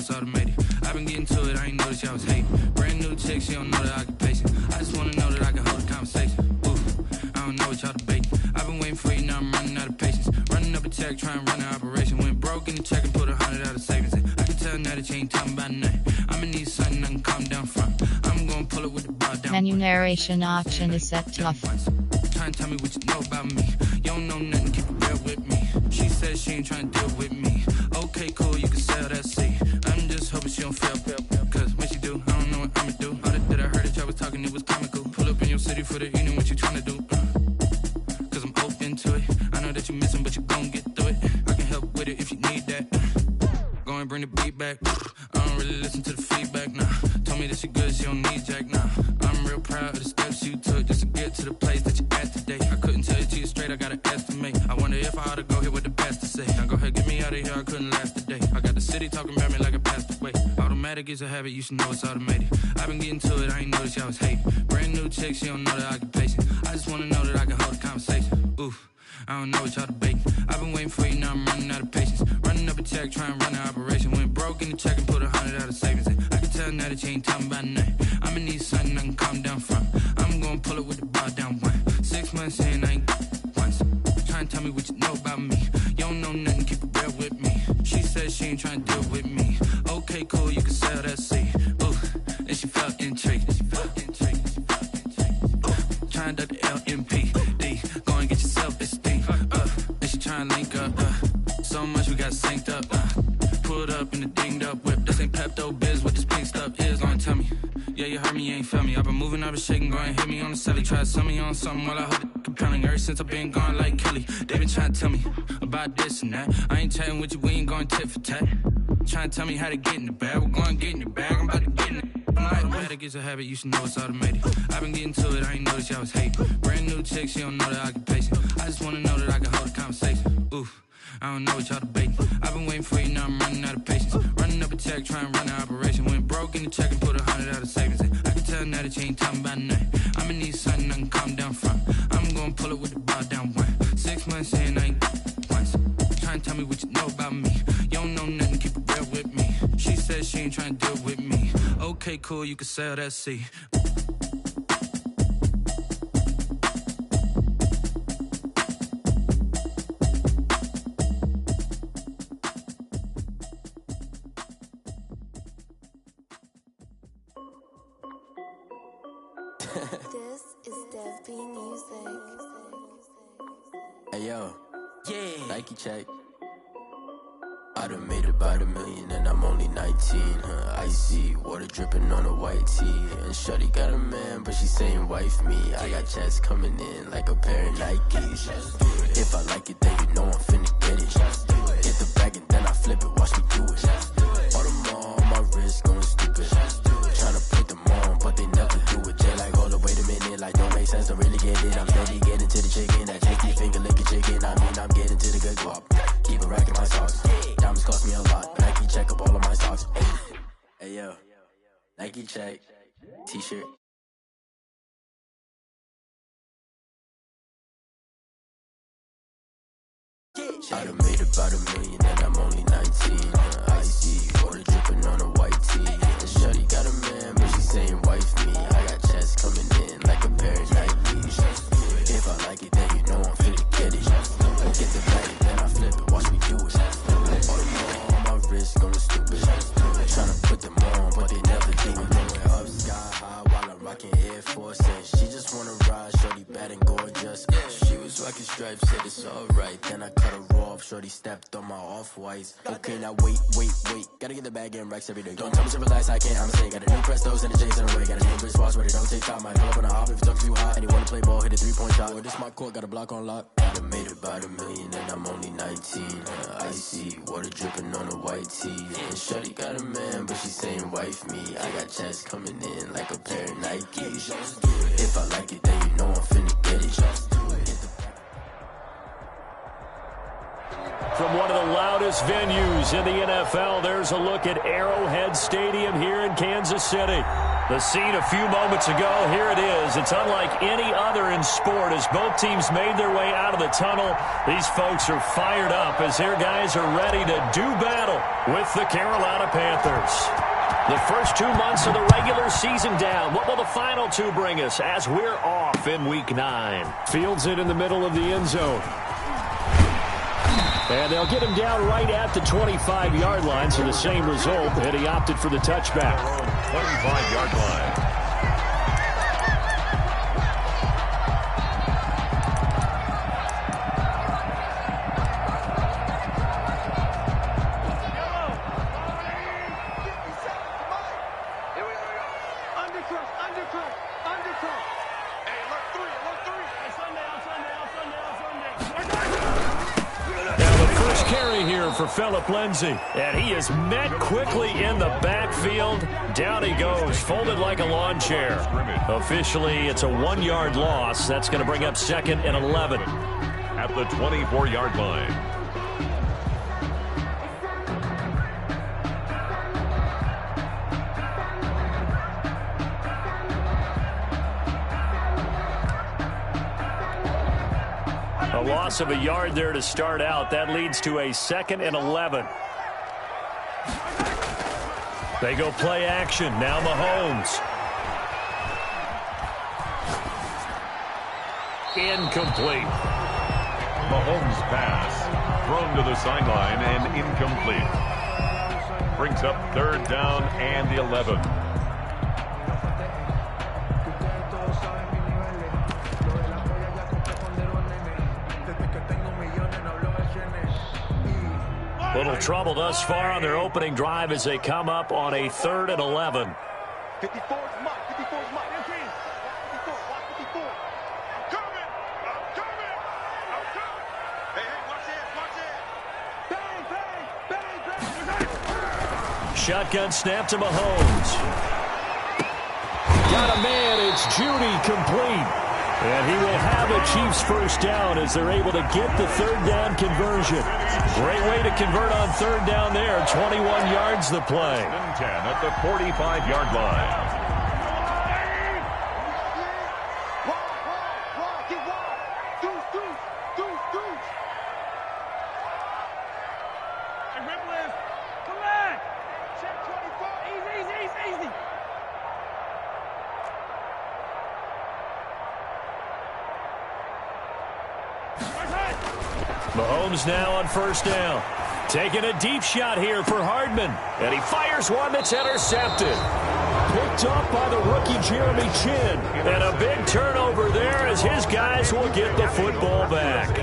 it's automated. I've been getting to it, I ain't noticed y'all was hating. Brand new chick, she don't know the occupation. I just wanna know that I can hold a conversation. Ooh, I don't know what y'all debating. I've been waiting for you, now I'm running out of patience. Running up a check, trying to run an operation. Went broke in the check and put 100 out of savings in. I can tell now that you ain't talking about nothing. I'ma need something I can calm down from. I'm gonna pull it with the bar down. Menu narration option is set tough. Try and tell me what you know about me. You don't know nothing, keep it real with me. She says she ain't trying to deal with me. Okay, cool, you can sell that seat. I'm just hoping she don't fail. Cause when she do, I don't know what I'ma do. All that I heard that y'all was talking, it was comical. Pull up in your city for the evening, what you trying to do? Cause I'm open to it. I know that you missing, but you gon' get through it. I can help with it if you need that. Go and bring the beat back. I don't really listen to the feedback, nah. Told me that she good, she don't need jack, nah. I'm real proud of the steps you took just to get to the place that you at today. I couldn't tell you to you straight, I gotta estimate. I wonder if I ought to go here with the best to say. Now go ahead, get me out of here, I couldn't last a day. I got the city talking about me like I passed away. Automatic is a habit, you should know it's automated. I've been getting to it, I ain't noticed y'all was hating. Brand new chick, she don't know the occupation. I just wanna know that I can hold a conversation. Ooh, I don't know what y'all debating. I've been waiting for you, now I'm running out of patience. Running up a check, trying to run an operation. Went broke in the check and put 100 out of savings in. I can tell now that you ain't talking about nothing. I'ma need something I can calm down from. I'm gonna pull it with the bar down one. 6 months in, I ain't once. Try and tell me what you know about me. You don't know nothing, keep it real with me. She says she ain't trying to deal with me. Okay, cool, you can sell that seat. Ooh, and she felt intrigued. Try and duck the LMP. Go and get your self-esteem. And she try and link up. So much we got synced up. Pulled up in the dinged up whip. This ain't Pepto Biz, what this pink stuff is. Go and tell me. Yeah, you heard me, you ain't felt me. I've been moving, I've been shaking, go and hit me on the celly. Try to sell me on something while I hold it compelling. Ever since I've been gone like Kelly, they been trying to tell me about this and that. I ain't chatting with you, we ain't going tit for tat. Trying to tell me how to get in the bag. We're going to get in the bag, I'm about to get in it. Automatic is a habit, you should know it's automated. I've been getting to it, I ain't noticed y'all was hating. Brand new chick, she don't know the occupation. I just wanna know that I can hold a conversation. Ooh, I don't know what y'all debating. I've been waiting for you, now I'm running out of patience. Running up a check, trying to run an operation. Went broke in the check and put 100 out of savings in. I can tell now that you ain't talking about nothing. I'ma need something I can calm down from. I'm gonna pull it with the bar down one. 6 months in, I ain't once. Try and tell me what you know about me. You don't know nothing, keep it real with me. She says she ain't trying to deal with me. Okay, cool, you can sell that seat. This is Dev B Music. Hey yo, yeah, Nike check. I done made about $1 million and I'm only 19. Icy water dripping on a white tee. And shorty got a man, but she saying wife me. I got checks coming in like a pair of Nikes. If I like it, then you know I'm finna get it. Get the bag and then I flip it, watch me do it. All them on my wrist going stupid. Tryna put them on, but they never do it. Jay like, hold up, wait a minute, like don't make sense, don't really get it. I'm steady getting to the chicken, that cheeky finger licking chicken. I mean, I'm getting to the good guap. Keep a rack in my socks. Diamonds cost me a lot. Nike check up all of my stocks. Hey yo, Nike check. T-shirt. I done made about $1 million and I'm only 19. Icy water dripping on a white tee. And shorty got a man, but she saying wife me. I got checks coming in like a pair of Nikes. If I like it, then you know I'm finna get it. I get the bag, then I flip it, watch me do it. All the on my wrist going stupid. Tryna put them on, but they never do it. I'm going up sky high while I'm rocking Air Force. And she just wanna ride, shorty bad and gorgeous. She was rocking stripes, said it's alright. Then I cut her off, shorty stepped on my off-whites. Okay, now wait. Gotta get the bag and racks every day. Don't tell me to relax, I can't, I'ma say. Got a new Prestos and the J's in the way. Got a new British watch, but it don't take time. I pull up on a hop if it's up too hot. And you wanna play ball, hit a 3-point shot. Or this my court, got a block on lock. I done made about $1 million and I'm only 19. Icy water dripping on a white tee. And shorty got a man, but she saying wife me. I got checks coming in like a pair of Nikes. If I like it, then you know I'm finna get it. From one of the loudest venues in the NFL, there's a look at Arrowhead Stadium here in Kansas City. The scene a few moments ago, here it is. It's unlike any other in sport as both teams made their way out of the tunnel. These folks are fired up as their guys are ready to do battle with the Carolina Panthers. The first 2 months of the regular season down. What will the final 2 bring us as we're off in Week 9? Fields it in the middle of the end zone. And they'll get him down right at the 25-yard line, so the same result, and he opted for the touchback. 25-yard line. For Phillip Lindsay. And he is met quickly in the backfield. Down he goes, folded like a lawn chair. Officially, it's a 1-yard loss. That's going to bring up 2nd and 11. At the 24-yard line. A loss of a yard there to start out. That leads to a 2nd and 11. They go play action. Now Mahomes. Incomplete. Mahomes' pass. Thrown to the sideline and incomplete. Brings up 3rd down and the 11. Little trouble thus far on their opening drive as they come up on a 3rd and 11. 54's Mike. 54's Mike. 54. Watch 54. I'm coming. Hey, watch it. Bang. Shotgun snap to Mahomes. Got a man. It's Judy complete. And he will have a Chiefs first down as they're able to get the 3rd down conversion. Great way to convert on 3rd down there. 21 yards the play. 10 at the 45-yard line. Mahomes now on 1st down. Taking a deep shot here for Hardman. And he fires one that's intercepted. Picked up by the rookie Jeremy Chin. And a big turnover there as his guys will get the football back.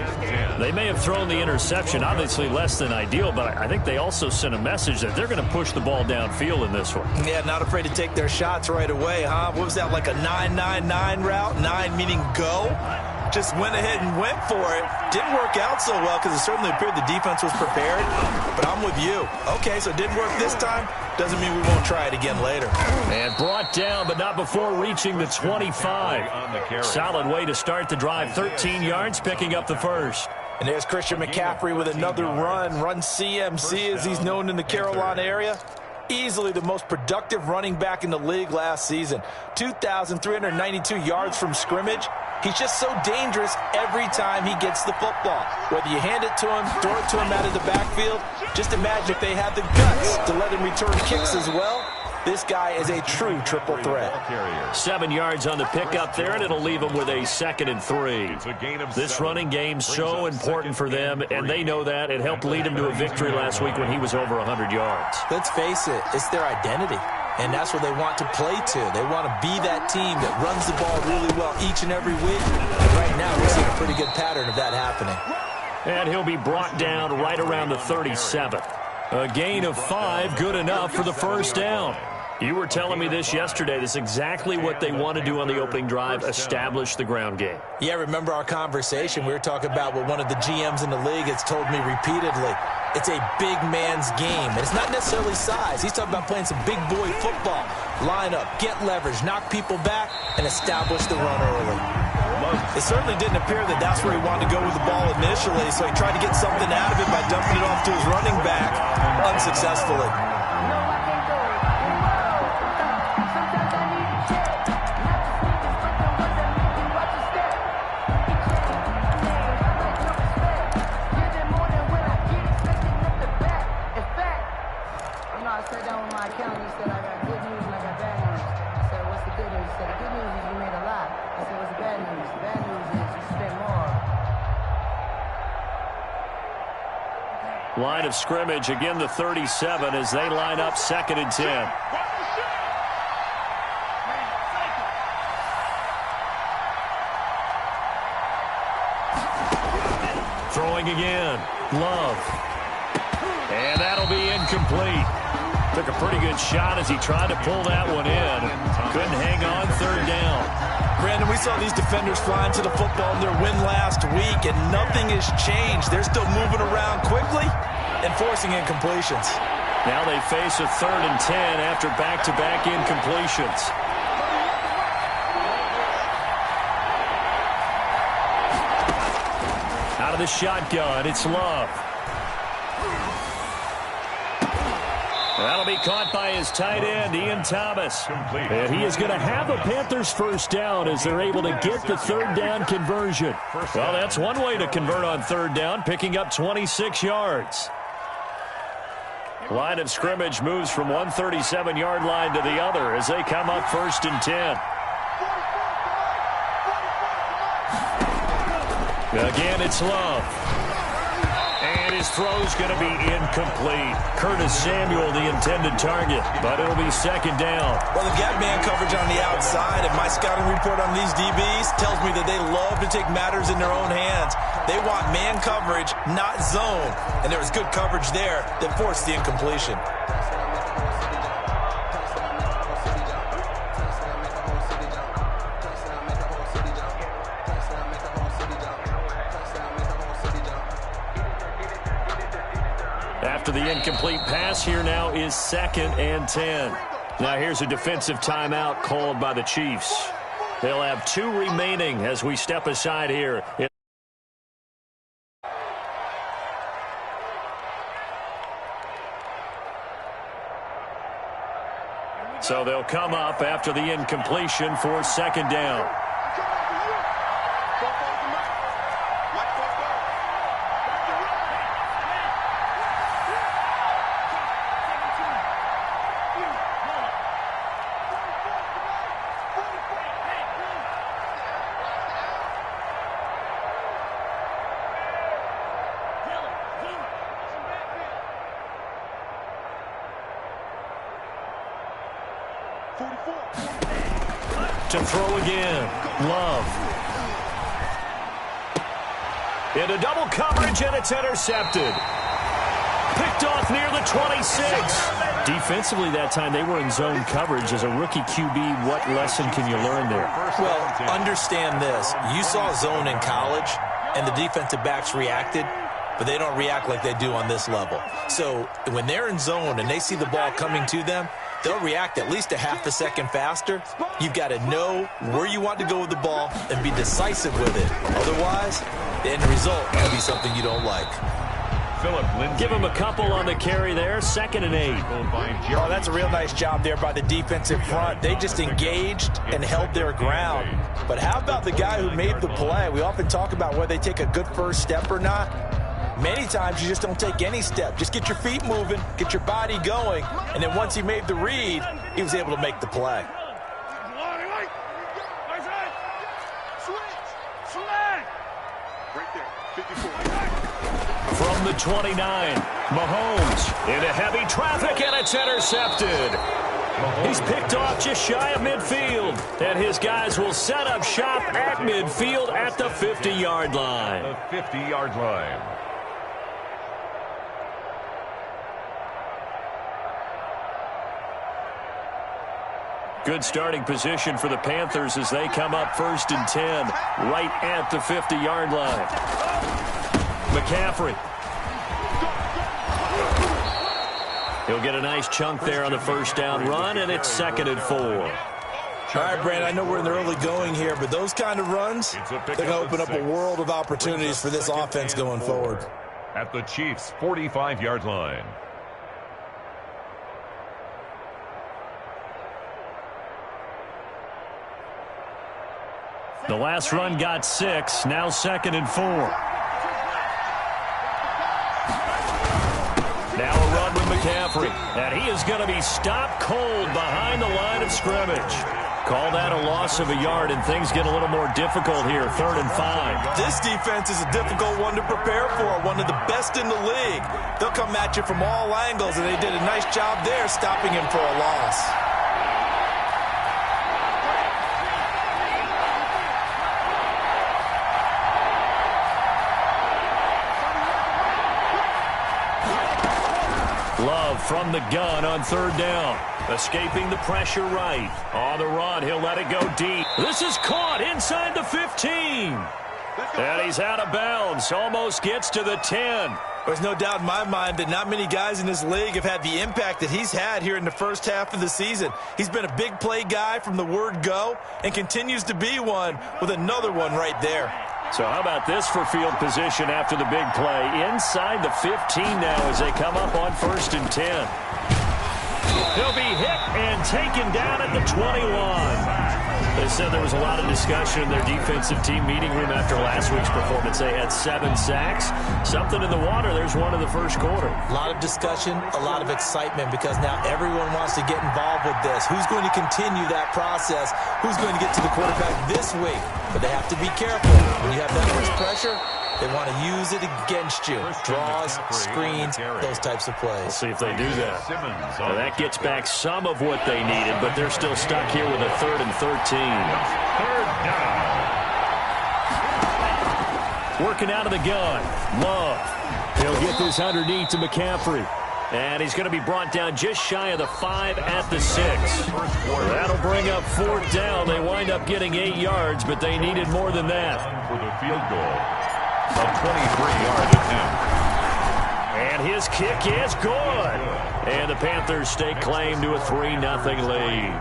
They may have thrown the interception, obviously less than ideal, but I think they also sent a message that they're going to push the ball downfield in this one. Yeah, not afraid to take their shots right away, huh? What was that, like a 9-9-9 route? 9 meaning go? Just went ahead and went for it. Didn't work out so well because it certainly appeared the defense was prepared. But I'm with you. Okay, so it didn't work this time. Doesn't mean we won't try it again later. And brought down, but not before reaching the 25. Solid way to start the drive. 13 yards, picking up the first. And there's Christian McCaffrey with another run CMC as he's known in the Carolina area. Easily the most productive running back in the league last season. 2,392 yards from scrimmage. He's just so dangerous every time he gets the football. Whether you hand it to him, throw it to him out of the backfield, just imagine if they have the guts to let him return kicks as well. This guy is a true triple threat. 7 yards on the pickup there, and it'll leave them with a 2nd and 3. This running game's so important for them, and they know that. It helped lead them to a victory last week when he was over 100 yards. Let's face it, it's their identity. And that's what they want to play to. They want to be that team that runs the ball really well each and every week. And right now, we're seeing a pretty good pattern of that happening. And he'll be brought down right around the 37. A gain of 5, good enough for the first down. You were telling me this yesterday. This is exactly what they want to do on the opening drive, establish the ground game. Yeah, remember our conversation. We were talking about what one of the GMs in the league has told me repeatedly. It's a big man's game, and it's not necessarily size. He's talking about playing some big boy football. Line up, get leverage, knock people back, and establish the run early. It certainly didn't appear that that's where he wanted to go with the ball initially, so he tried to get something out of it by dumping it off to his running back unsuccessfully. Line of scrimmage, again the 37 as they line up 2nd and 10. Throwing again. Love. And that'll be incomplete. Took a pretty good shot as he tried to pull that one in. Couldn't hang on, 3rd down. Brandon, we saw these defenders flying to the football in their win last week, and nothing has changed. They're still moving around quickly and forcing incompletions. Now they face a 3rd and 10 after back-to-back incompletions. Out of the shotgun, it's Love. That'll be caught by his tight end, Ian Thomas. And he is going to have the Panthers' 1st down as they're able to get the 3rd down conversion. Well, that's one way to convert on 3rd down, picking up 26 yards. Line of scrimmage moves from one 37-yard line to the other as they come up 1st and 10. Again, it's Love. And his throw's going to be incomplete. Curtis Samuel, the intended target, but it'll be 2nd down. Well, they've got man coverage on the outside, and my scouting report on these DBs tells me that they love to take matters in their own hands. They want man coverage, not zone. And there was good coverage there that forced the incompletion. After the incomplete pass, here now is 2nd and 10. Now here's a defensive timeout called by the Chiefs. They'll have 2 remaining as we step aside here. So they'll come up after the incompletion for 2nd down. To throw again, Love. Into double coverage, and it's intercepted. Picked off near the 26. Defensively that time, they were in zone coverage. As a rookie QB, what lesson can you learn there? Well, understand this. You saw zone in college, and the defensive backs reacted, but they don't react like they do on this level. So when they're in zone and they see the ball coming to them, they'll react at least a half a second faster. You've got to know where you want to go with the ball and be decisive with it. Otherwise, the end result could be something you don't like. Give him a couple on the carry there. 2nd and 8. Oh, that's a real nice job there by the defensive front. They just engaged and held their ground. But how about the guy who made the play? We often talk about whether they take a good first step or not. Many times you just don't take any step. Just get your feet moving, get your body going, and then once he made the read, he was able to make the play. From the 29, Mahomes into heavy traffic, and it's intercepted. He's picked off just shy of midfield, and his guys will set up shop at midfield at the 50-yard line. The 50-yard line. Good starting position for the Panthers as they come up 1st and 10, right at the 50-yard line. McCaffrey. He'll get a nice chunk there on the 1st down run, and it's 2nd and 4. All right, Brandon, I know we're in the early going here, but those kind of runs, they're going to open up a world of opportunities for this offense going forward. At the Chiefs' 45-yard line. The last run got 6, now 2nd and 4. Now a run with McCaffrey, and he is going to be stopped cold behind the line of scrimmage. Call that a loss of a yard, and things get a little more difficult here, 3rd and 5. This defense is a difficult one to prepare for, one of the best in the league. They'll come at you from all angles, and they did a nice job there stopping him for a loss. Love from the gun on 3rd down. Escaping the pressure right. On the run, he'll let it go deep. This is caught inside the 15. And he's out of bounds. Almost gets to the 10. There's no doubt in my mind that not many guys in this league have had the impact that he's had here in the first half of the season. He's been a big play guy from the word go and continues to be one with another one right there. So how about this for field position after the big play? Inside the 15 now as they come up on 1st and 10. He'll be hit and taken down at the 21. They said there was a lot of discussion in their defensive team meeting room after last week's performance. They had 7 sacks. Something in the water. There's one in the first quarter. A lot of discussion, a lot of excitement because now everyone wants to get involved with this. Who's going to continue that process? Who's going to get to the quarterback this week? But they have to be careful. When you have that much pressure, they want to use it against you. Draws, screens, those types of plays. We'll see if they do that. Well, that gets back some of what they needed, but they're still stuck here with a 3rd and 13. 3rd down. Working out of the gun. Love. He'll get this underneath to McCaffrey. And he's going to be brought down just shy of the 5 at the 6. That'll bring up 4th down. They wind up getting 8 yards, but they needed more than that. For the field goal. A 23-yard attempt. And his kick is good. And the Panthers stake claim to a 3-0 lead.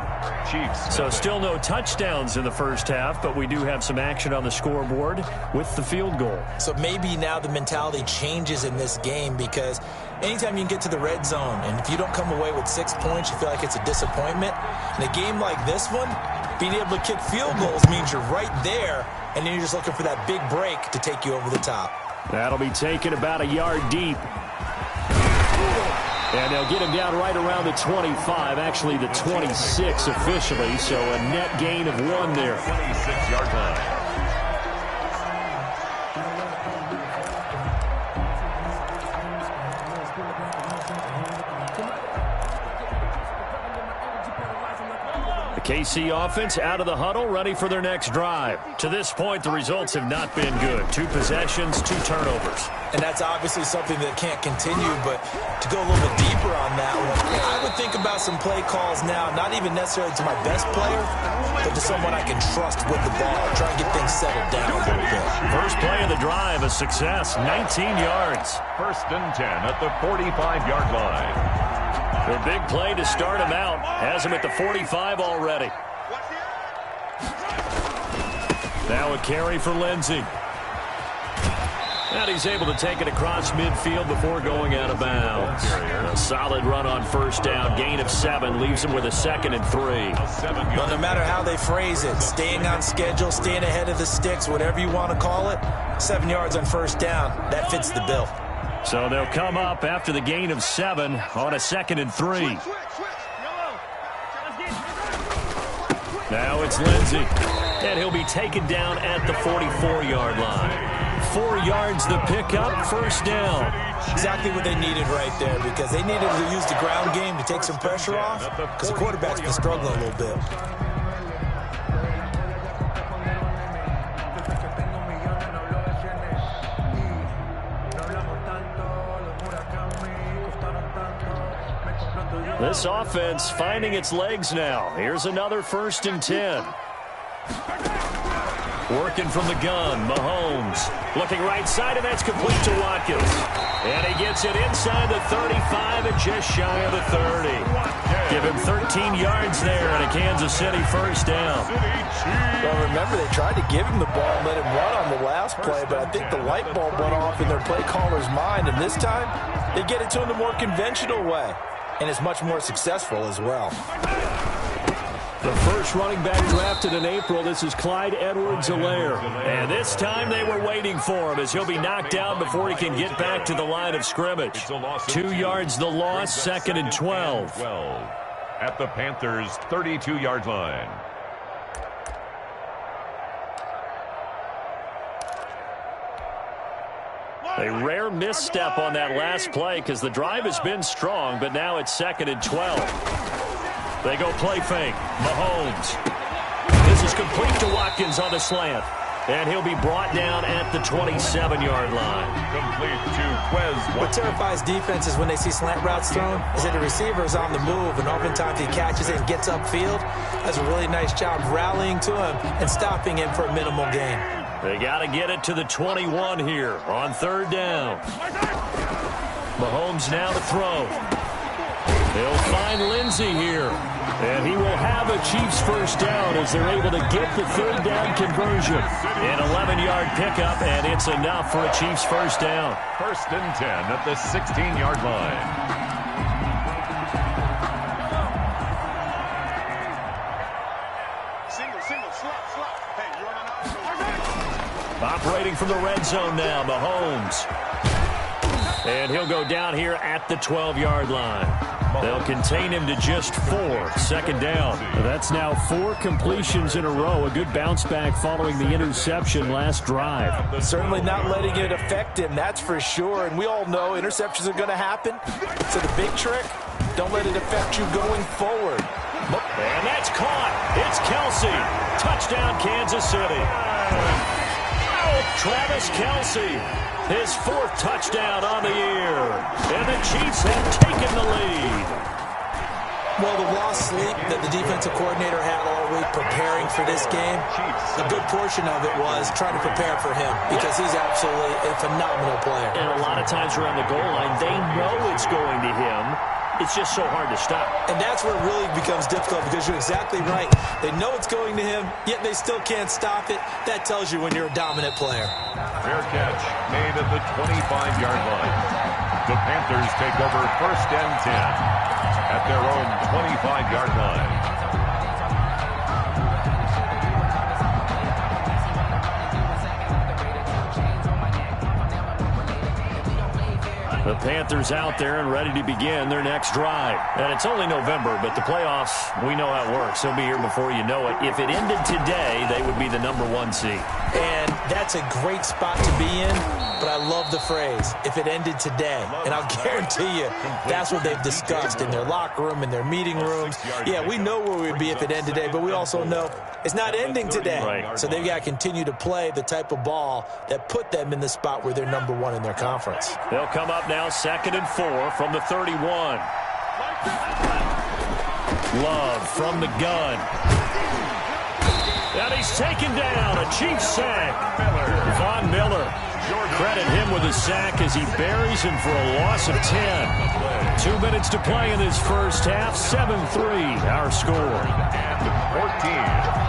Chiefs. So still no touchdowns in the first half, but we do have some action on the scoreboard with the field goal. So maybe now the mentality changes in this game because anytime you can get to the red zone, and if you don't come away with 6 points, you feel like it's a disappointment. In a game like this one, being able to kick field goals means you're right there, and then you're just looking for that big break to take you over the top. That'll be taken about a yard deep. And they'll get him down right around the 25, actually the 26 officially, so a net gain of 1 there. 26-yard line. KC offense out of the huddle, ready for their next drive. To this point, the results have not been good. 2 possessions, 2 turnovers. And that's obviously something that can't continue, but to go a little bit deeper on that one, I would think about some play calls now, not even necessarily to my best player, but to someone I can trust with the ball, try and get things settled down a little bit. First play of the drive, a success, 19 yards. 1st and 10 at the 45-yard line. Their big play to start him out has him at the 45 already. Now a carry for Lindsey. And he's able to take it across midfield before going out of bounds. A solid run on 1st down. Gain of 7 leaves him with a 2nd and 3. Well, no matter how they phrase it, staying on schedule, staying ahead of the sticks, whatever you want to call it, 7 yards on 1st down, that fits the bill. So they'll come up after the gain of 7 on a 2nd and 3. Now it's Lindsey. And he'll be taken down at the 44-yard line. 4 yards the pickup, 1st down. Exactly what they needed right there because they needed to use the ground game to take some pressure off because the quarterback's been struggling a little bit. This offense finding its legs now. Here's another 1st and 10. Working from the gun, Mahomes. Looking right side, and that's complete to Watkins. And he gets it inside the 35 and just shy of the 30. Give him 13 yards there and a Kansas City 1st down. Well, remember, they tried to give him the ball and let him run on the last play, but I think the light bulb went off in their play caller's mind, and this time they get it to him the more conventional way. And it's much more successful as well. The first running back drafted in April. This is Clyde Edwards-Helaire. And this time they were waiting for him as he'll be knocked down before he can get back to the line of scrimmage. 2 yards the loss, 2nd and 12. At the Panthers' 32-yard line. A rare misstep on that last play because the drive has been strong, but now it's 2nd and 12. They go play fake. Mahomes. This is complete to Watkins on the slant. And he'll be brought down at the 27-yard line. Complete to Quez. What terrifies defenses when they see slant routes thrown is that the receiver is on the move, and oftentimes he catches it and gets upfield. Does a really nice job rallying to him and stopping him for a minimal gain. They got to get it to the 21 here on 3rd down. Mahomes now to throw. They'll find Lindsey here. And he will have a Chiefs first down as they're able to get the 3rd down conversion. An 11-yard pickup, and it's enough for a Chiefs first down. 1st and 10 at the 16-yard line. Single, slot. Hey, you're on an Operating from the red zone now, Mahomes. And he'll go down here at the 12-yard line. They'll contain him to just 4. 2nd down. That's now 4 completions in a row. A good bounce back following the interception last drive. Certainly not letting it affect him, that's for sure. And we all know interceptions are going to happen. So the big trick, don't let it affect you going forward. And that's caught. It's Kelsey. Touchdown, Kansas City. Travis Kelsey. His 4th touchdown on the year. And the Chiefs have taken the lead. Well, the lost sleep that the defensive coordinator had all week preparing for this game, a good portion of it was trying to prepare for him because he's absolutely a phenomenal player. And a lot of times around the goal line, they know it's going to him. It's just so hard to stop. And that's where it really becomes difficult because you're exactly right. They know it's going to him, yet they still can't stop it. That tells you when you're a dominant player. Fair catch made at the 25-yard line. The Panthers take over 1st and 10 at their own 25-yard line. The Panthers out there and ready to begin their next drive. And it's only November, but the playoffs, we know how it works. They'll be here before you know it. If it ended today, they would be the #1 seed. And that's a great spot to be in, but I love the phrase, if it ended today. And I'll guarantee you, that's what they've discussed in their locker room, in their meeting rooms. Yeah, we know where we'd be if it ended today, but we also know it's not ending today. Right. So they've got to continue to play the type of ball that put them in the spot where they're #1 in their conference. They'll come up now 2nd and 4 from the 31. Love from the gun. And he's taken down. A Chiefs sack. Von Miller. Credit him with a sack as he buries him for a loss of 10. 2 minutes to play in this first half. 7-3 our score. And 14.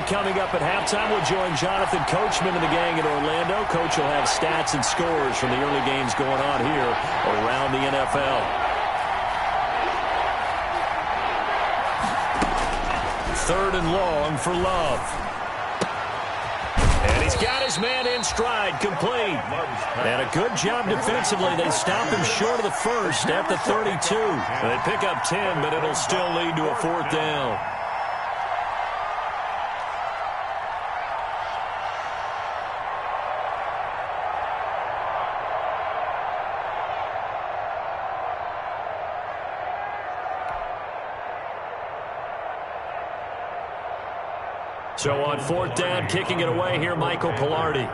Coming up at halftime, we'll join Jonathan Coachman and the gang in Orlando. Coach will have stats and scores from the early games going on here around the NFL. 3rd and long for Love. And he's got his man in stride, complete. And a good job defensively. They stop him short of the first at the 32. They pick up 10, but it'll still lead to a 4th down. So on 4th down, kicking it away here, Michael Pilardi.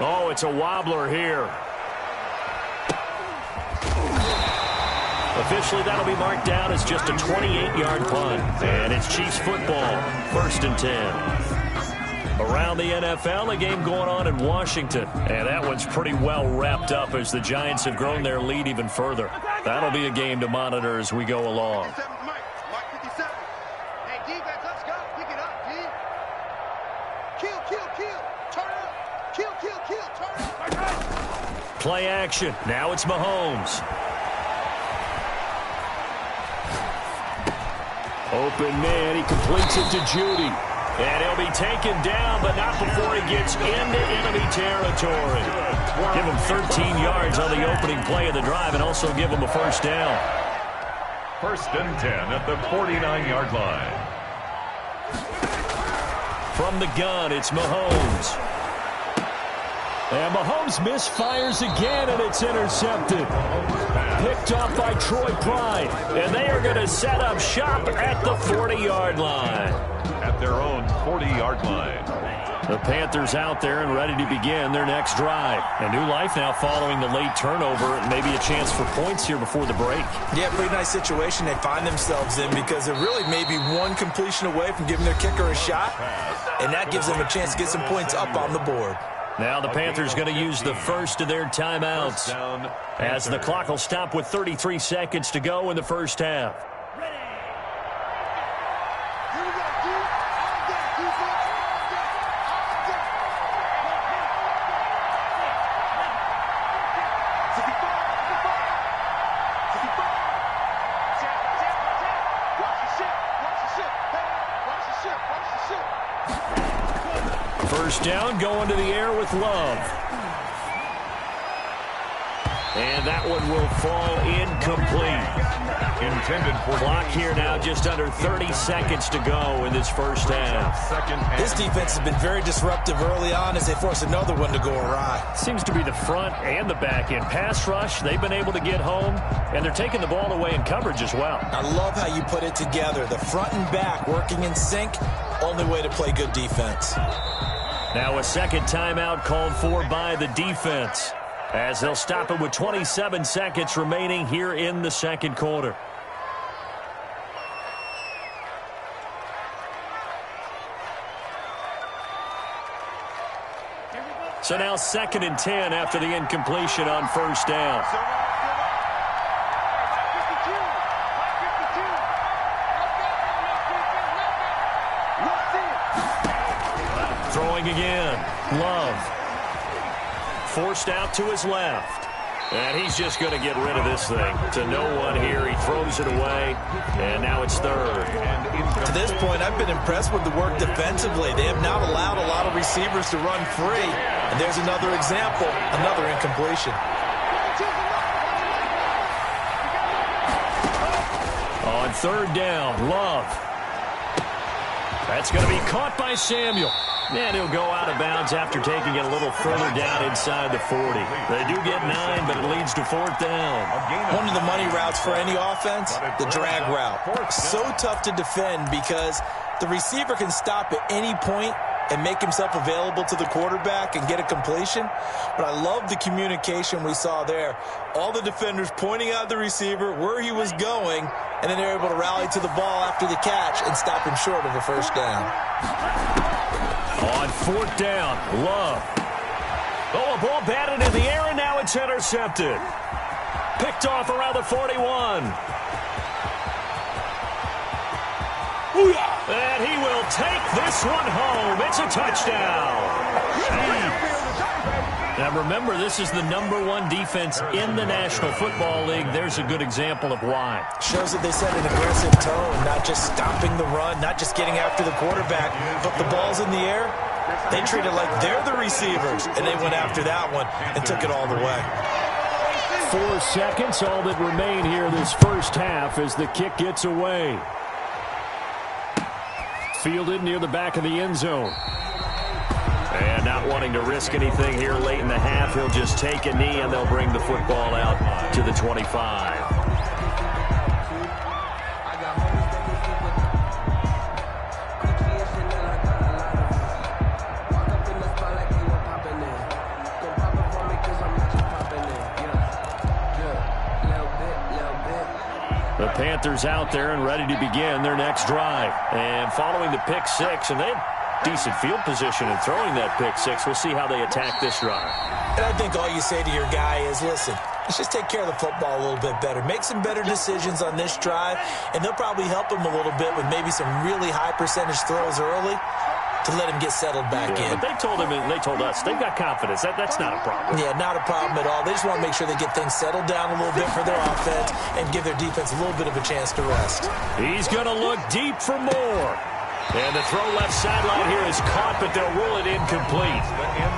Oh, it's a wobbler here. Officially, that'll be marked down as just a 28-yard punt. And it's Chiefs football, 1st and 10. Around the NFL, a game going on in Washington. And that one's pretty well wrapped up as the Giants have grown their lead even further. That'll be a game to monitor as we go along. Play action. Now it's Mahomes. Open man, he completes it to Judy. And he'll be taken down, but not before he gets into enemy territory. Give him 13 yards on the opening play of the drive and also give him a first down. First and 10 at the 49-yard line. From the gun, it's Mahomes. And Mahomes misfires again, and it's intercepted. Picked off by Troy Pride. And they are going to set up shop at the 40-yard line. At their own 40-yard line. The Panthers out there and ready to begin their next drive. A new life now following the late turnover. Maybe a chance for points here before the break. Yeah, pretty nice situation they find themselves in because they're really maybe one completion away from giving their kicker a shot. And that gives them a chance to get some points up on the board. Now the Panthers going to use the first of their timeouts as the clock will stop with 33 seconds to go in the first half. First down, going to the air with Love. And that one will fall incomplete. Intended for clock here now, just under 30 seconds to go in this first half. This defense has been very disruptive early on as they force another one to go awry. Seems to be the front and the back end. Pass rush, they've been able to get home, and they're taking the ball away in coverage as well. I love how you put it together. The front and back working in sync, only way to play good defense. Now a second timeout called for by the defense as they'll stop it with 27 seconds remaining here in the second quarter. So now 2nd and 10 after the incompletion on first down. Throwing again. Love. Forced out to his left. And he's just going to get rid of this thing. To no one here. He throws it away. And now it's third. To this point, I've been impressed with the work defensively. They have not allowed a lot of receivers to run free. And there's another example. Another incompletion. On third down, Love. That's going to be caught by Samuel. And he'll go out of bounds after taking it a little further down inside the 40. They do get 9, but it leads to fourth down. One of the money routes for any offense, the drag route. So tough to defend because the receiver can stop at any point and make himself available to the quarterback and get a completion. But I love the communication we saw there. All the defenders pointing out the receiver, where he was going, and then they're able to rally to the ball after the catch and stop him short of a first down. On fourth down, Love. Oh, a ball batted in the air, and now it's intercepted. Picked off around the 41. And he will take this one home. It's a touchdown. Now remember, this is the #1 defense in the National Football League. There's a good example of why. Shows that they set an aggressive tone, not just stopping the run, not just getting after the quarterback, but the ball's in the air. They treat it like they're the receivers, and they went after that one and took it all the way. 4 seconds, all that remain here this first half as the kick gets away. Fielded near the back of the end zone. And not wanting to risk anything here late in the half, he'll just take a knee and they'll bring the football out to the 25. The Panthers out there and ready to begin their next drive. And following the pick six, and they have decent field position in throwing that pick six. We'll see how they attack this drive. And I think all you say to your guy is, listen, let's just take care of the football a little bit better. Make some better decisions on this drive, and they'll probably help him a little bit with maybe some really high percentage throws early to let him get settled back in. But they told us they've got confidence. That's not a problem. Yeah, not a problem at all. They just want to make sure they get things settled down a little bit for their offense and give their defense a little bit of a chance to rest. He's going to look deep for more. And the throw left sideline here is caught, but they'll rule it incomplete.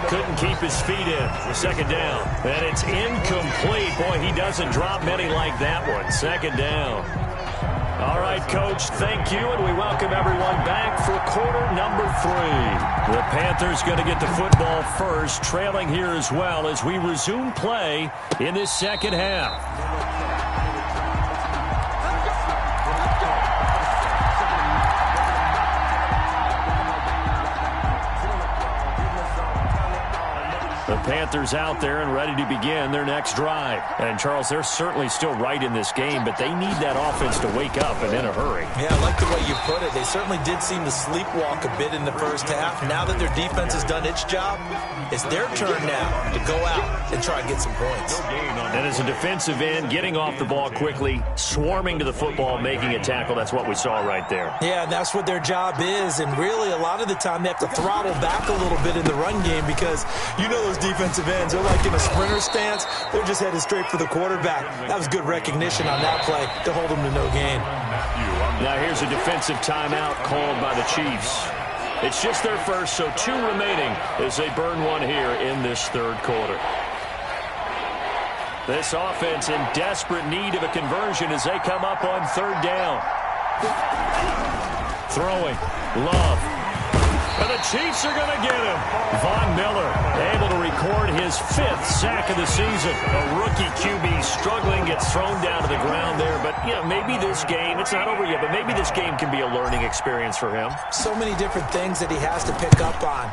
Couldn't keep his feet in. Second down. And it's incomplete. Boy, he doesn't drop many like that one. Second down. All right, Coach, thank you, and we welcome everyone back for quarter number 3. The Panthers going to get the football first, trailing here as well as we resume play in this second half. The Panthers out there and ready to begin their next drive. And, Charles, they're certainly still right in this game, but they need that offense to wake up and in a hurry. Yeah, I like the way you put it. They certainly did seem to sleepwalk a bit in the first half. Now that their defense has done its job, it's their turn now to go out and try and get some points. And as a defensive end, getting off the ball quickly, swarming to the football, making a tackle, that's what we saw right there. Yeah, and that's what their job is. And really, a lot of the time, they have to throttle back a little bit in the run game because you know those defensive ends, they're like in a sprinter stance. They're just headed straight for the quarterback. That was good recognition on that play to hold them to no gain. Now here's a defensive timeout called by the Chiefs. It's just their first, so 2 remaining as they burn one here in this third quarter. This offense in desperate need of a conversion as they come up on third down. Throwing. Love. And the Chiefs are going to get him. Von Miller able to record his 5th sack of the season. A rookie QB struggling, gets thrown down to the ground there. But, you know, maybe this game, it's not over yet, but maybe this game can be a learning experience for him. So many different things that he has to pick up on.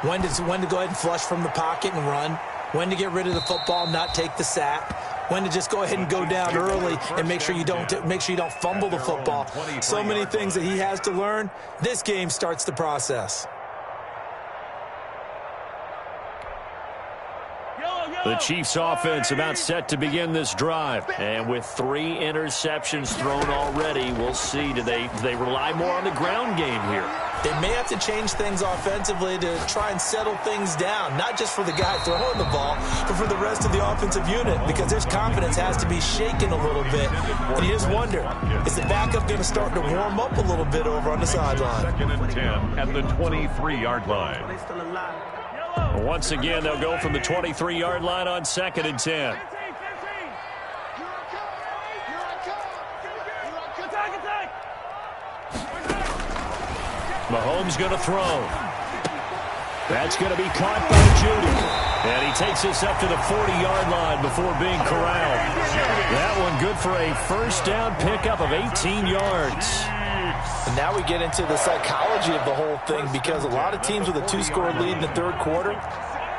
When to go ahead and flush from the pocket and run. When to get rid of the football, not take the sack. When to just go ahead and go down early and make sure you don't fumble the football. So many things that he has to learn. This game starts the process. The Chiefs offense about set to begin this drive. And with 3 interceptions thrown already, we'll see. Do they rely more on the ground game here? They may have to change things offensively to try and settle things down, not just for the guy throwing the ball, but for the rest of the offensive unit, because their confidence has to be shaken a little bit. And you just wonder, is the backup going to start to warm up a little bit over on the sideline? 2nd and 10 at the 23-yard line. Once again, they'll go from the 23-yard line on 2nd and 10. Mahomes going to throw. That's going to be caught by Judy. And he takes us up to the 40-yard line before being corralled. That one good for a first down pickup of 18 yards. And now we get into the psychology of the whole thing, because a lot of teams with a 2-score lead in the third quarter,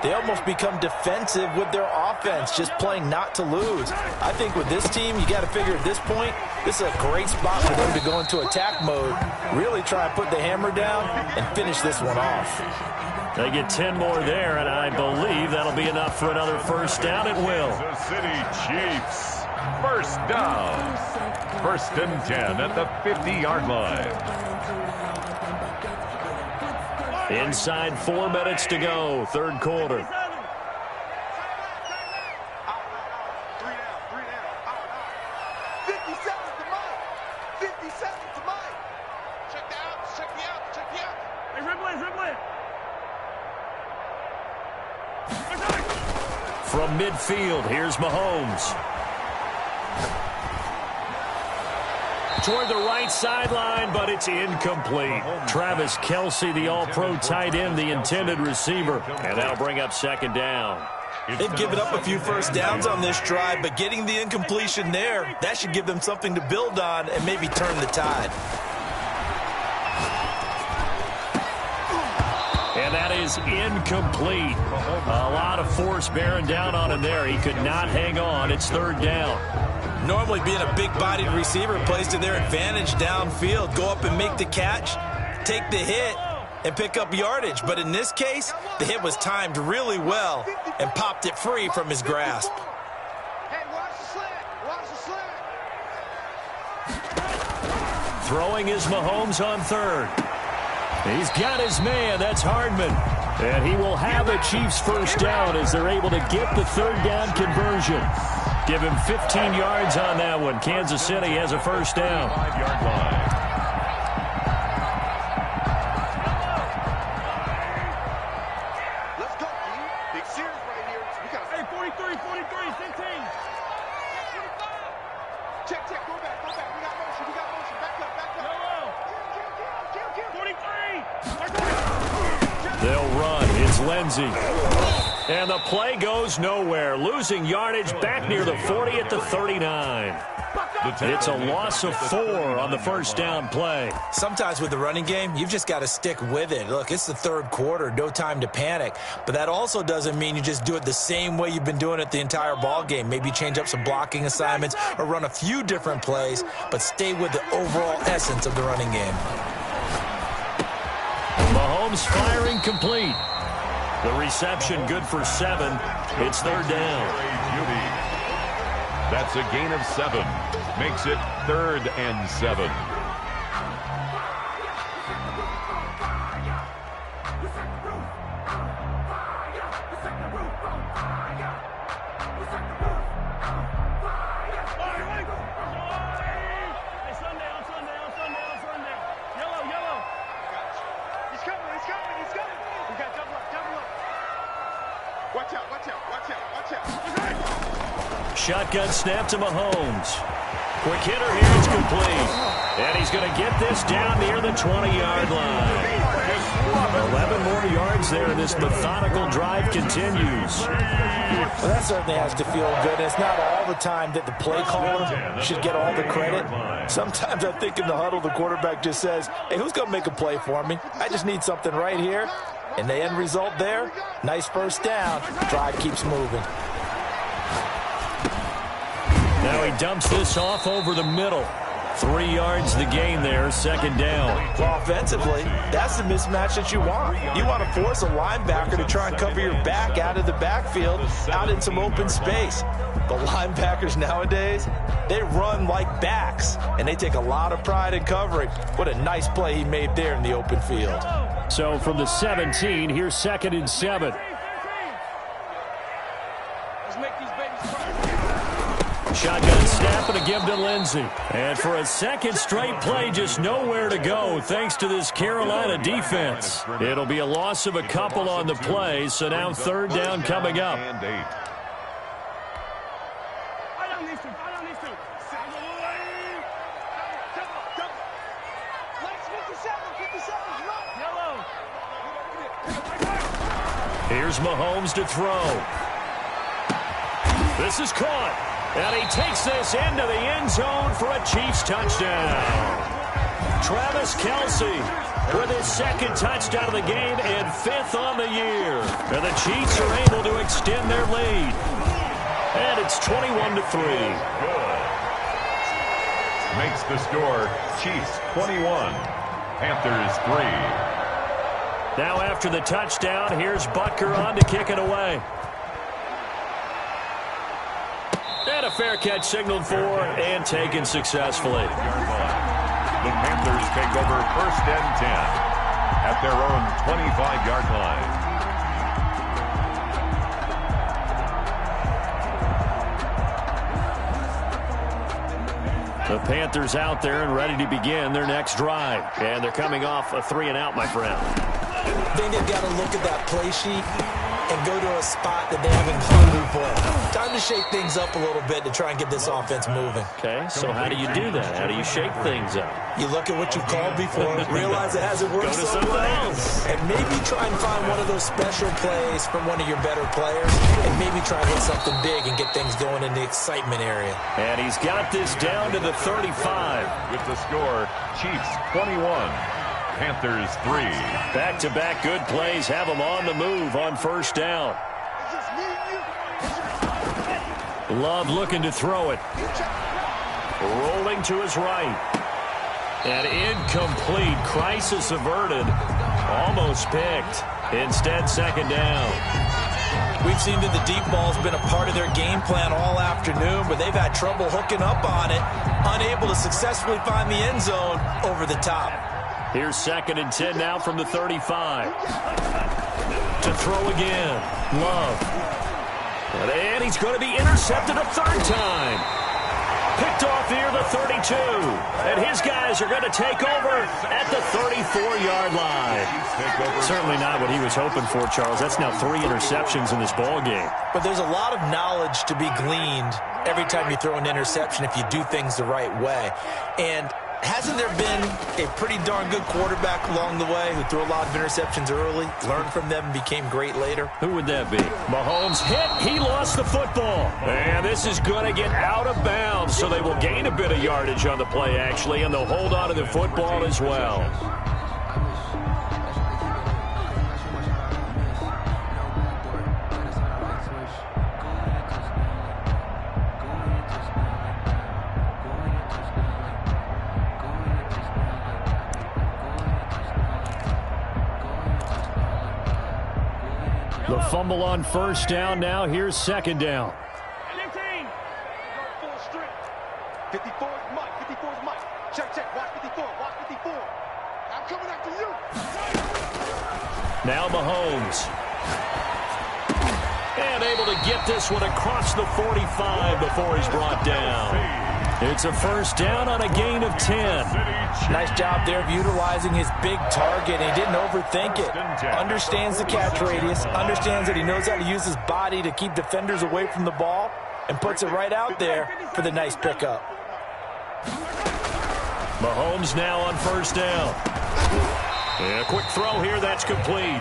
they almost become defensive with their offense, just playing not to lose. I think with this team, you got to figure at this point, this is a great spot for them to go into attack mode, really try to put the hammer down and finish this one off. They get 10 more there, and I believe that'll be enough for another first down. It will. The City Chiefs. First down. 1st and 10 at the 50-yard line. Inside 4 minutes to go, third quarter. From midfield, here's Mahomes. Toward the right sideline, but it's incomplete. Travis Kelce, the all-pro tight end, the intended receiver. And that'll bring up 2nd down. They've given up a few first downs on this drive, but getting the incompletion there, that should give them something to build on and maybe turn the tide. And that is incomplete. A lot of force bearing down on him there. He could not hang on. It's 3rd down. Normally being a big-bodied receiver plays to their advantage downfield. Go up and make the catch, take the hit, and pick up yardage. But in this case, the hit was timed really well and popped it free from his grasp. Throwing is Mahomes on 3rd. He's got his man. That's Hardman. And he will have a Chiefs first down as they're able to get the third down conversion. Give him 15 yards on that one. Kansas City has a first down. 5-yard line. Let's go, D. Big series right here. We got 43, 16. Check, go back. We got motion. Back up. Kill. They'll run. It's Lindsey. And the play goes nowhere. Losing yardage back near the 40 at the 39. It's a loss of 4 on the first down play. Sometimes with the running game, you've just got to stick with it. Look, it's the third quarter, no time to panic. But that also doesn't mean you just do it the same way you've been doing it the entire ball game. Maybe change up some blocking assignments or run a few different plays, but stay with the overall essence of the running game. Mahomes firing complete. The reception good for 7. It's third down. That's a gain of 7. Makes it 3rd and 7. Shotgun snap to Mahomes. Quick hitter here, it's complete. And he's going to get this down near the 20-yard line. 11 more yards there, and this methodical drive continues. Well, that certainly has to feel good. It's not all the time that the play caller should get all the credit. Sometimes I think in the huddle, the quarterback just says, hey, who's going to make a play for me? I just need something right here. And the end result there, nice first down. Drive keeps moving. Now he dumps this off over the middle. 3 yards the gain there, second down. Well, offensively, that's the mismatch that you want. You want to force a linebacker to try and cover your back out of the backfield, out in some open space. The linebackers nowadays, they run like backs, and they take a lot of pride in covering. What a nice play he made there in the open field. So from the 17, here's 2nd and 7. Shotgun snap and a give to Lindsey. And for a second straight play, just nowhere to go thanks to this Carolina defense. It'll be a loss of a couple on the play, so now third down coming up. Here's Mahomes to throw. This is caught. And he takes this into the end zone for a Chiefs touchdown. Travis Kelce with his 2nd touchdown of the game and 5th on the year. And the Chiefs are able to extend their lead. And it's 21-3. Makes the score Chiefs 21, Panthers 3. Now after the touchdown, here's Butker on to kick it away. And a fair catch signaled for and taken successfully. The Panthers take over 1st and 10 at their own 25-yard line. The Panthers out there and ready to begin their next drive. And they're coming off a 3-and-out, my friend. I think they've got to look at that play sheet and go to a spot that they haven't hungry for. Time to shake things up a little bit to try and get this offense moving. Okay, so how do you do that? How do you shake things up? You look at what you've called before, realize it hasn't worked so well, and maybe try and find one of those special plays from one of your better players, and maybe try and hit something big and get things going in the excitement area. And he's got this down to the 35. With the score, Chiefs 21. Panthers 3. Back-to-back good plays have them on the move on first down. Love looking to throw it. Rolling to his right. And incomplete. Crisis averted. Almost picked. Instead, second down. We've seen that the deep ball's been a part of their game plan all afternoon, but they've had trouble hooking up on it, unable to successfully find the end zone over the top. Here's 2nd and 10 now from the 35. To throw again. Love. And he's going to be intercepted a 3rd time. Picked off here, the 32. And his guys are going to take over at the 34-yard line. Certainly not what he was hoping for, Charles. That's now 3 interceptions in this ball game. But there's a lot of knowledge to be gleaned every time you throw an interception if you do things the right way. And hasn't there been a pretty darn good quarterback along the way who threw a lot of interceptions early, learned from them, and became great later? Who would that be? Mahomes hit. He lost the football. And this is going to get out of bounds, so they will gain a bit of yardage on the play, actually, and they'll hold on to the football as well. The fumble on 1st down. Now here's 2nd down. 54 is Mike. 54 is Mike. Check, check. Watch 54. Watch 54. I'm coming after you. Now Mahomes. And able to get this one across the 45 before he's brought down. It's a 1st down on a gain of 10. Nice job there of utilizing his big target. He didn't overthink it. Understands the catch radius. Understands that he knows how to use his body to keep defenders away from the ball. And puts it right out there for the nice pickup. Mahomes now on 1st down. And a quick throw here. That's complete.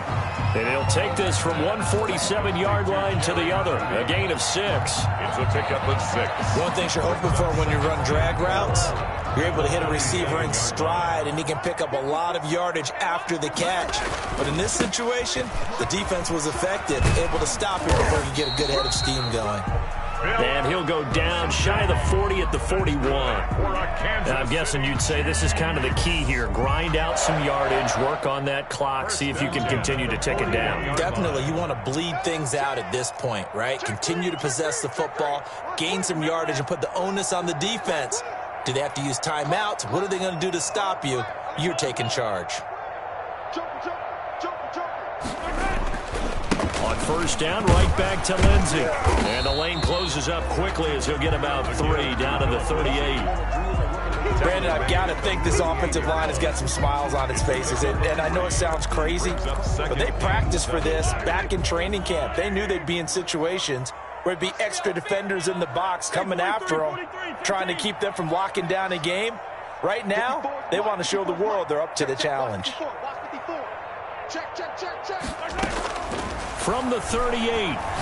And he'll take this from 147-yard line to the other. A gain of 6. It's a pickup of 6. One thing you're hoping for when you run drag routes, you're able to hit a receiver in stride, and he can pick up a lot of yardage after the catch. But in this situation, the defense was effective, able to stop him before he could get a good head of steam going. And he'll go down shy of the 40 at the 41. And I'm guessing you'd say this is kind of the key here. Grind out some yardage, work on that clock, see if you can continue to tick it down. Definitely. You want to bleed things out at this point, right? Continue to possess the football, gain some yardage, and put the onus on the defense. Do they have to use timeouts? What are they going to do to stop you? You're taking charge. On 1st down, right back to Lindsey. And the lane closes up quickly as he'll get about 3 down to the 38. Brandon, I've got to think this offensive line has got some smiles on its faces. And I know it sounds crazy, but they practiced for this back in training camp. They knew they'd be in situations where it'd be extra defenders in the box coming after them, trying to keep them from locking down a game. Right now, they want to show the world they're up to the challenge. Check, check, check, check. From the 38,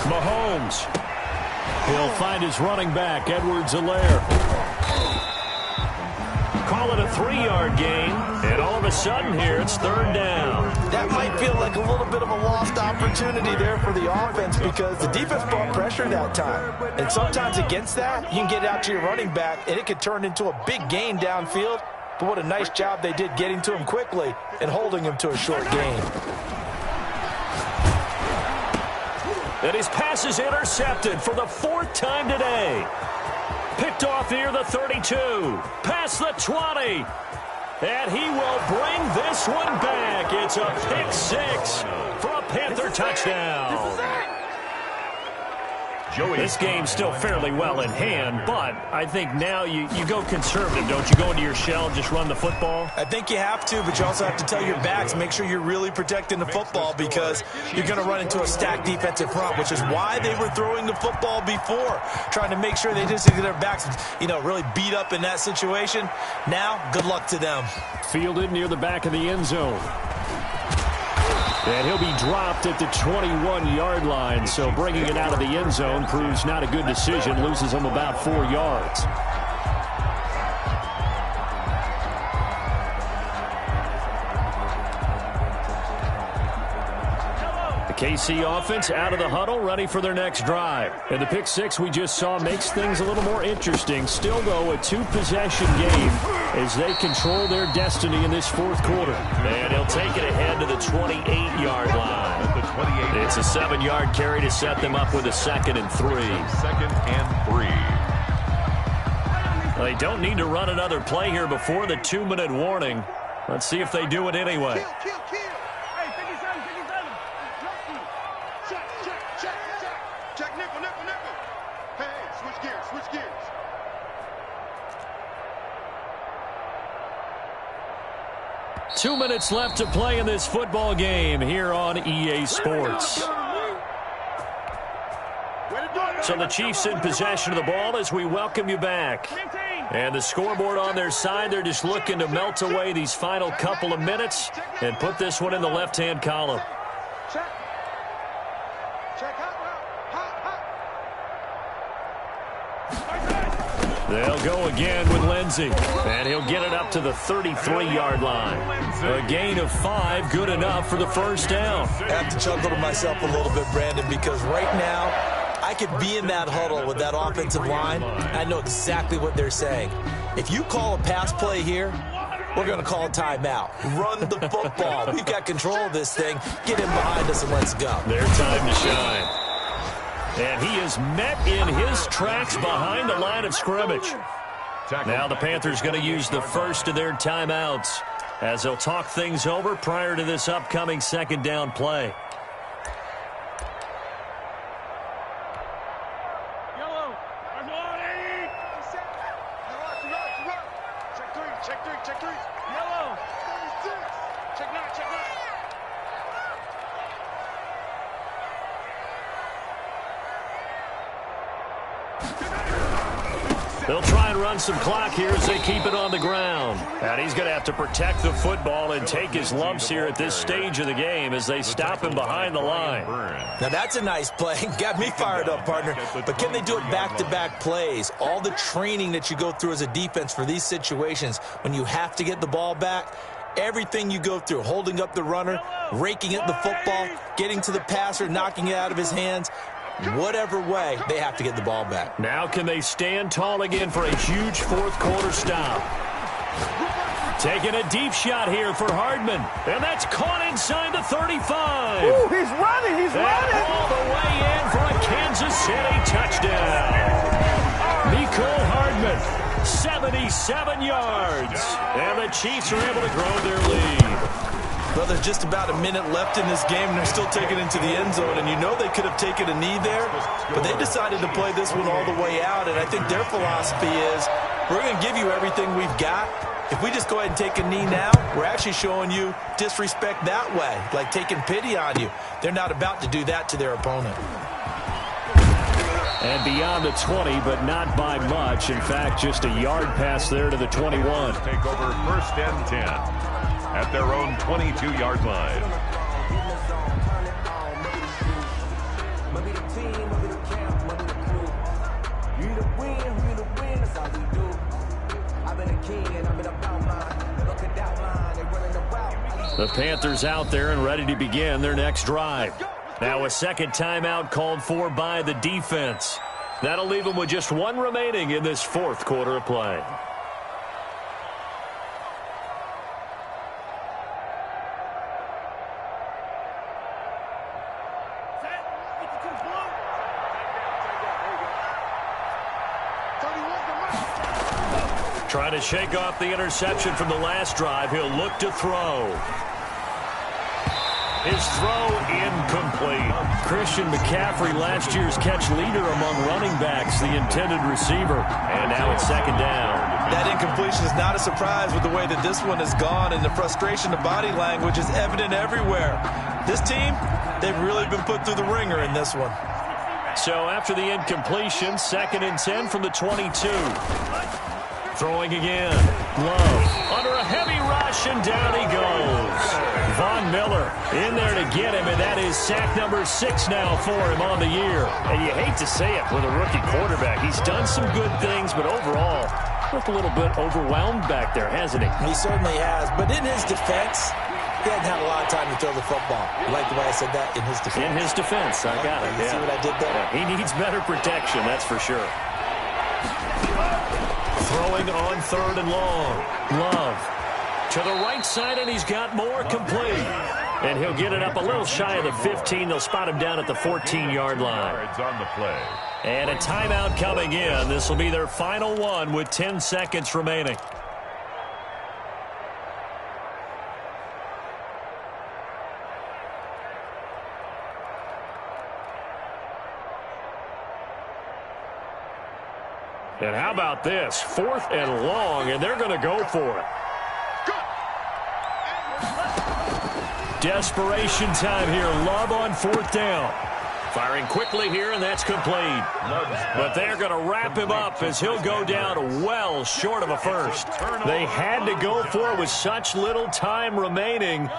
Mahomes. He'll find his running back, Edwards-Helaire. Call it a 3-yard gain, and all of a sudden here it's 3rd down. That might feel like a little bit of a lost opportunity there for the offense because the defense brought pressure that time. And sometimes against that, you can get out to your running back, and it could turn into a big gain downfield. But what a nice job they did getting to him quickly and holding him to a short gain. And his pass is intercepted for the 4th time today. Picked off here, the 32. Past the 20. And he will bring this one back. It's a pick 6 for a Panther touchdown. This game's still fairly well in hand, but I think now you go conservative, don't you? Go into your shell, just run the football? I think you have to, but you also have to tell your backs, make sure you're really protecting the football because you're going to run into a stacked defensive front, which is why they were throwing the football before, trying to make sure they just get their backs, really beat up in that situation. Now, good luck to them. Fielded near the back of the end zone. And he'll be dropped at the 21-yard line, so bringing it out of the end zone proves not a good decision, loses him about 4 yards. The KC offense out of the huddle, ready for their next drive. And the pick 6 we just saw makes things a little more interesting. Still, though, a 2-possession game as they control their destiny in this 4th quarter. And he'll take it ahead to the 28-yard line. It's a 7-yard carry to set them up with a 2nd and 3. 2nd and 3. They don't need to run another play here before the 2-minute warning. Let's see if they do it anyway. Kill. Hey, 57. Check, nickel. Hey, switch gears. 2 minutes left to play in this football game here on EA Sports. So the Chiefs in possession of the ball as we welcome you back. And the scoreboard on their side, they're just looking to melt away these final couple of minutes and put this one in the left-hand column. Check. They'll go again with Lindsey, and he'll get it up to the 33-yard line. A gain of 5, good enough for the first down. I have to chuckle to myself a little bit, Brandon, because right now I could be in that huddle with that offensive line. I know exactly what they're saying. If you call a pass play here, we're going to call a timeout. Run the football. We've got control of this thing. Get him behind us and let's go. Their time to shine. And he is met in his tracks behind the line of scrimmage. Now the Panthers going to use the first of their timeouts as they'll talk things over prior to this upcoming second down play. Check three. Yellow. Check nine. They'll try and run some clock here as they keep it on the ground. And he's going to have to protect the football and take his lumps here at this stage of the game as they stop him behind the line. Now that's a nice play. Got me fired up, partner. But can they do it back-to-back plays? All the training that you go through as a defense for these situations when you have to get the ball back, everything you go through, holding up the runner, raking at the football, getting to the passer, knocking it out of his hands, whatever way, they have to get the ball back. Now can they stand tall again for a huge fourth quarter stop? Taking a deep shot here for Hardman. And that's caught inside the 35. Ooh, he's running. And all the way in for a Kansas City touchdown. Mecole Hardman, 77 yards. And the Chiefs are able to grow their lead. Well, there's just about a minute left in this game, and they're still taking it into the end zone. And you know they could have taken a knee there, but they decided to play this one all the way out. And I think their philosophy is, we're going to give you everything we've got. If we just go ahead and take a knee now, we're actually showing you disrespect that way, like taking pity on you. They're not about to do that to their opponent. And beyond the 20, but not by much. In fact, just a yard pass there to the 21. Take over first and 10. At their own 22-yard line. The Panthers out there and ready to begin their next drive. Now a second timeout called for by the defense. That'll leave them with just one remaining in this fourth quarter of play. Trying to shake off the interception from the last drive. He'll look to throw. His throw incomplete. Christian McCaffrey, last year's catch leader among running backs, the intended receiver. And now it's second down. That incompletion is not a surprise with the way that this one has gone, and the frustration of body language is evident everywhere. This team, they've really been put through the ringer in this one. So after the incompletion, second and 10 from the 22. Throwing again. Love under a heavy rush, and down he goes. Von Miller in there to get him, and that is sack number 6 now for him on the year. And you hate to say it with a rookie quarterback. He's done some good things, but overall, looked a little bit overwhelmed back there, hasn't he? He certainly has. But in his defense, he hasn't had a lot of time to throw the football. You like the way I said that? In his defense. In his defense. I got it. You see what I did there? Yeah, he needs better protection, that's for sure. Throwing on third and long. Love to the right side, and he's got more complete. And he'll get it up a little shy of the 15. They'll spot him down at the 14-yard line. On the play. And a timeout coming in. This will be their final one with 10 seconds remaining. And how about this? 4th and long, and they're going to go for it. Desperation time here. Love on 4th down. Firing quickly here, and that's complete. But they're going to wrap him up as he'll go down well short of a first. They had to go for it with such little time remaining.